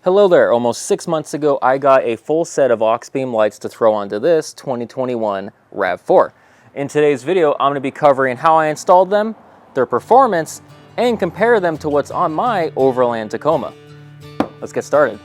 Hello there, almost 6 months ago I got a full set of Auxbeam lights to throw onto this 2021 RAV4. In today's video I'm going to be covering how I installed them, their performance, and compare them to what's on my Overland Tacoma. Let's get started.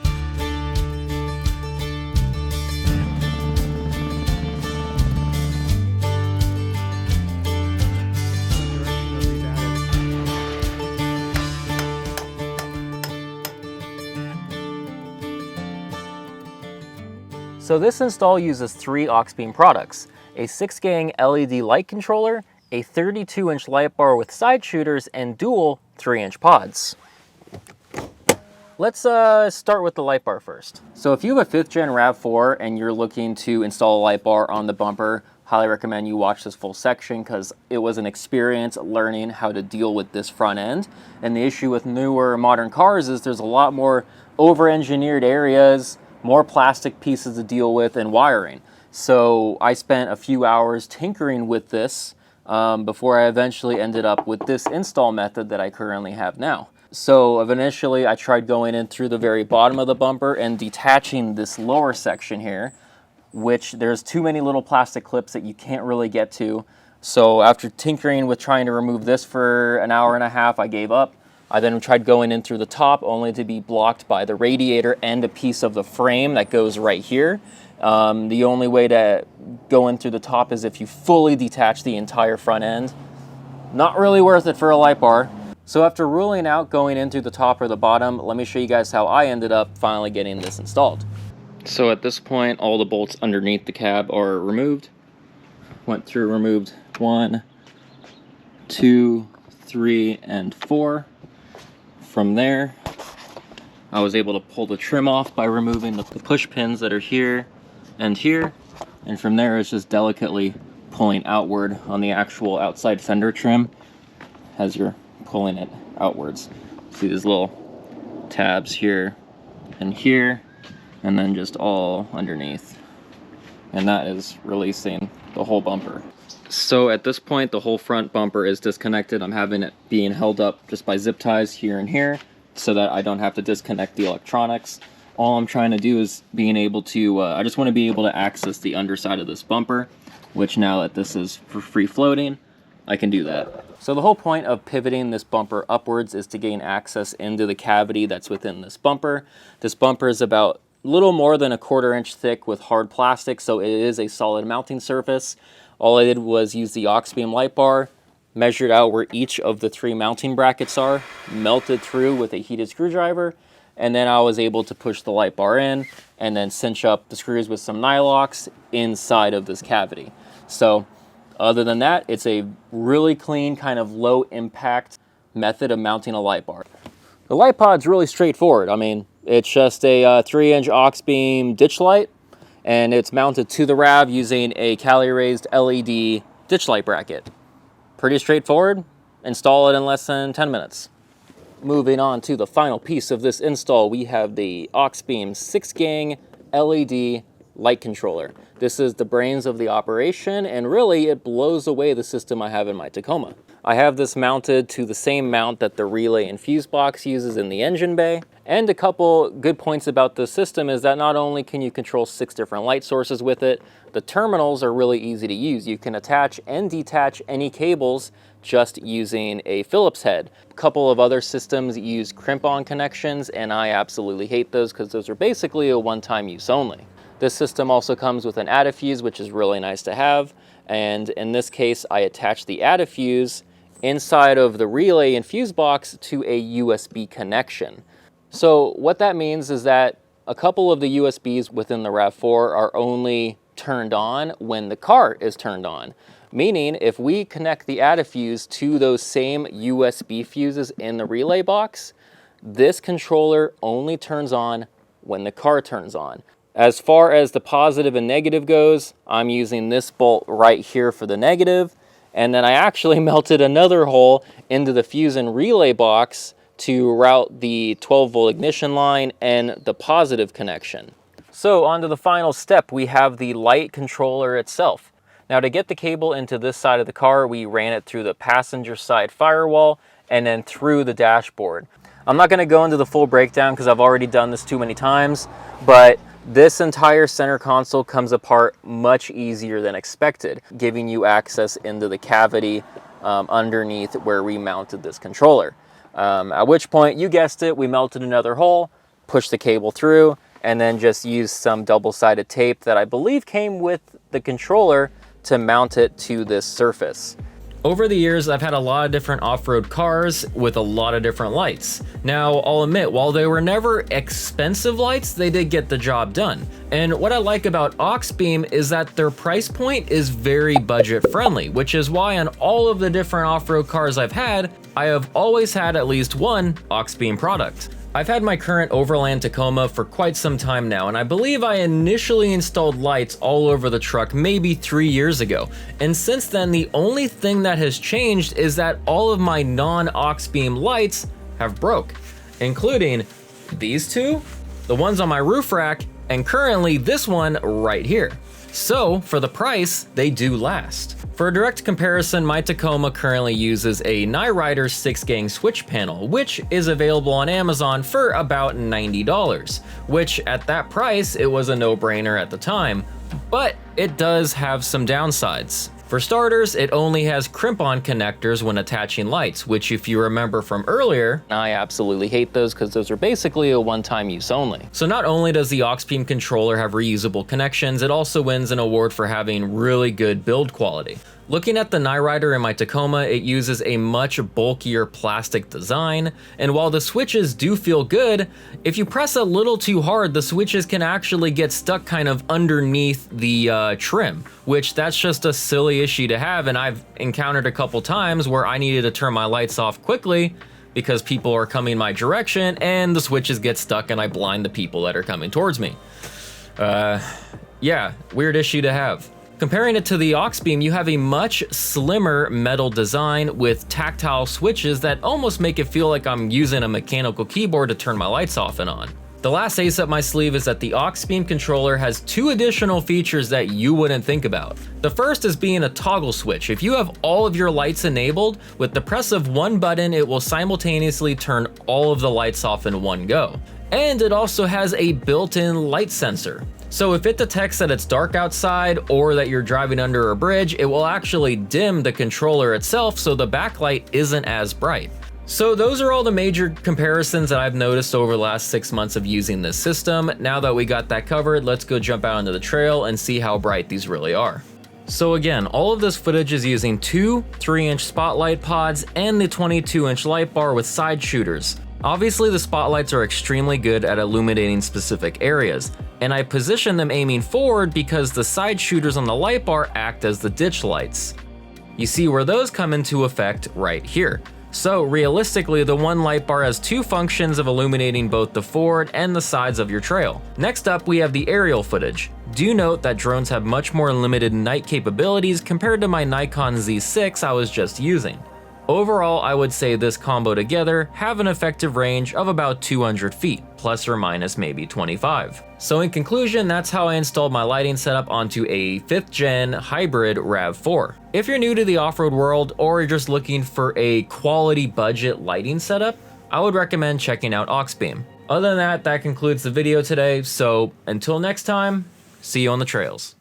So this install uses 3 Auxbeam products: a 6-gang LED light controller, a 32-inch light bar with side shooters, and dual 3-inch pods. Let's start with the light bar first. So if you have a 5th gen RAV4 and you're looking to install a light bar on the bumper, highly recommend you watch this full section because it was an experience learning how to deal with this front end. And the issue with newer modern cars is there's a lot more over-engineered areas, more plastic pieces to deal with, and wiring. So I spent a few hours tinkering with this before I eventually ended up with this install method that I currently have now. So initially I tried going in through the very bottom of the bumper and detaching this lower section here, which there's too many little plastic clips that you can't really get to. So after tinkering with trying to remove this for an hour and a half, I gave up. I then tried going in through the top, only to be blocked by the radiator and a piece of the frame that goes right here. The only way to go in through the top is if you fully detach the entire front end. Not really worth it for a light bar. So after ruling out going in through the top or the bottom, let me show you guys how I ended up finally getting this installed. So at this point, all the bolts underneath the cab are removed. Went through, removed 1, 2, 3, and 4. From there, I was able to pull the trim off by removing the push pins that are here and here. And from there, it's just delicately pulling outward on the actual outside fender trim as you're pulling it outwards. See these little tabs here and here, and then just all underneath. And that is releasing the whole bumper. So at this point, the whole front bumper is disconnected. I'm having it being held up just by zip ties here and here so that I don't have to disconnect the electronics. All I'm trying to do is being able to, I just want to be able to access the underside of this bumper, which now that this is for free floating, I can do that. So the whole point of pivoting this bumper upwards is to gain access into the cavity that's within this bumper. This bumper is about a little more than 1/4 inch thick with hard plastic, so it is a solid mounting surface. All I did was use the Auxbeam light bar, measured out where each of the 3 mounting brackets are, melted through with a heated screwdriver, and then I was able to push the light bar in and then cinch up the screws with some nylocks inside of this cavity. So other than that, it's a really clean, kind of low impact method of mounting a light bar. The light pod's really straightforward. I mean, it's just a 3-inch Auxbeam ditch light, and it's mounted to the RAV using a Cali-raised LED ditch light bracket. Pretty straightforward. Install it in less than 10 minutes. Moving on to the final piece of this install, we have the Auxbeam 6-gang LED light controller. This is the brains of the operation, and really it blows away the system I have in my Tacoma. I have this mounted to the same mount that the relay and fuse box uses in the engine bay. And a couple good points about this system is that not only can you control 6 different light sources with it, the terminals are really easy to use. You can attach and detach any cables just using a Phillips head. A couple of other systems use crimp-on connections, and I absolutely hate those because those are basically a one-time use only. This system also comes with an addafuse, which is really nice to have. And in this case, I attached the addafuse inside of the relay and fuse box to a USB connection. So what that means is that a couple of the USBs within the RAV4 are only turned on when the car is turned on. Meaning if we connect the addafuse to those same USB fuses in the relay box, this controller only turns on when the car turns on. As far as the positive and negative goes, I'm using this bolt right here for the negative, and then I actually melted another hole into the fuse and relay box to route the 12-volt ignition line and the positive connection. So on to the final step, we have the light controller itself. Now to get the cable into this side of the car, we ran it through the passenger side firewall and then through the dashboard. I'm not going to go into the full breakdown because I've already done this too many times, but this entire center console comes apart much easier than expected, giving you access into the cavity underneath where we mounted this controller. At which point, you guessed it, we melted another hole, pushed the cable through, and then just used some double-sided tape that I believe came with the controller to mount it to this surface. Over the years, I've had a lot of different off-road cars with a lot of different lights. Now, I'll admit, while they were never expensive lights, they did get the job done. And what I like about Auxbeam is that their price point is very budget friendly, which is why on all of the different off-road cars I've had, I have always had at least one Auxbeam product. I've had my current Overland Tacoma for quite some time now, and I believe I initially installed lights all over the truck maybe 3 years ago. And since then, the only thing that has changed is that all of my non-Auxbeam lights have broke, including these two, the ones on my roof rack, and currently this one right here. So for the price, they do last. For a direct comparison, my Tacoma currently uses a Knight Rider 6-gang switch panel, which is available on Amazon for about $90, which at that price, it was a no-brainer at the time, but it does have some downsides. For starters, it only has crimp-on connectors when attaching lights, which if you remember from earlier, I absolutely hate those because those are basically a one-time use only. So not only does the Auxbeam controller have reusable connections, it also wins an award for having really good build quality. Looking at the Knight Rider in my Tacoma, it uses a much bulkier plastic design, and while the switches do feel good, if you press a little too hard, the switches can actually get stuck kind of underneath the trim, which that's just a silly issue to have, and I've encountered a couple times where I needed to turn my lights off quickly because people are coming my direction and the switches get stuck and I blind the people that are coming towards me. Yeah, weird issue to have. Comparing it to the Auxbeam, you have a much slimmer metal design with tactile switches that almost make it feel like I'm using a mechanical keyboard to turn my lights off and on. The last ace up my sleeve is that the Auxbeam controller has 2 additional features that you wouldn't think about. The first is being a toggle switch. If you have all of your lights enabled, with the press of one button, it will simultaneously turn all of the lights off in one go. And it also has a built-in light sensor. So if it detects that it's dark outside or that you're driving under a bridge, it will actually dim the controller itself so the backlight isn't as bright. So those are all the major comparisons that I've noticed over the last 6 months of using this system. Now that we got that covered, let's go jump out into the trail and see how bright these really are. So again, all of this footage is using 2 3-inch spotlight pods and the 22-inch light bar with side shooters. Obviously, the spotlights are extremely good at illuminating specific areas, and I position them aiming forward because the side shooters on the light bar act as the ditch lights. You see where those come into effect right here. So realistically, the one light bar has 2 functions of illuminating both the forward and the sides of your trail. Next up, we have the aerial footage. Do note that drones have much more limited night capabilities compared to my Nikon Z6 I was just using. Overall, I would say this combo together have an effective range of about 200 feet, plus or minus maybe 25. So in conclusion, that's how I installed my lighting setup onto a 5th gen hybrid RAV4. If you're new to the off-road world or you're just looking for a quality budget lighting setup, I would recommend checking out Auxbeam. Other than that, that concludes the video today, so until next time, see you on the trails.